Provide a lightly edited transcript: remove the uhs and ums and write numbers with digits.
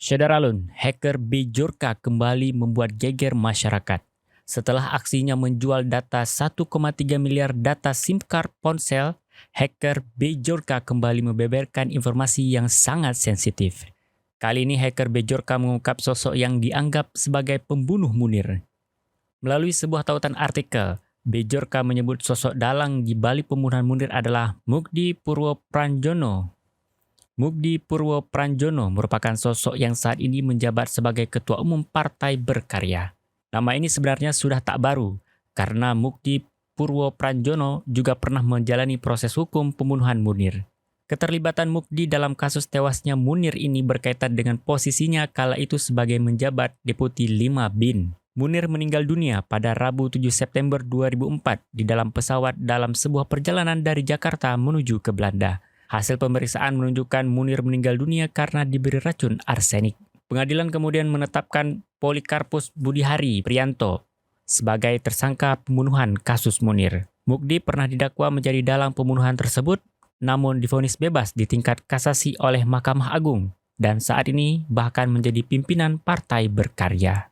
Syederalun, hacker Bjorka kembali membuat geger masyarakat. Setelah aksinya menjual data 1,3 miliar data SIM card ponsel, hacker Bjorka kembali membeberkan informasi yang sangat sensitif. Kali ini hacker Bjorka mengungkap sosok yang dianggap sebagai pembunuh Munir. Melalui sebuah tautan artikel, Bjorka menyebut sosok dalang di balik pembunuhan Munir adalah Mukdi Purwopranjono. Mukdi Purwopranjono merupakan sosok yang saat ini menjabat sebagai Ketua Umum Partai Berkarya. Nama ini sebenarnya sudah tak baru, karena Mukdi Purwopranjono juga pernah menjalani proses hukum pembunuhan Munir. Keterlibatan Mukdi dalam kasus tewasnya Munir ini berkaitan dengan posisinya kala itu sebagai menjabat Deputi 5 BIN. Munir meninggal dunia pada Rabu 7 September 2004 di dalam pesawat dalam sebuah perjalanan dari Jakarta menuju ke Belanda. Hasil pemeriksaan menunjukkan Munir meninggal dunia karena diberi racun arsenik. Pengadilan kemudian menetapkan Polikarpus Budihari Prianto sebagai tersangka pembunuhan kasus Munir. Mukdi pernah didakwa menjadi dalang pembunuhan tersebut, namun divonis bebas di tingkat kasasi oleh Mahkamah Agung dan saat ini bahkan menjadi pimpinan Partai Berkarya.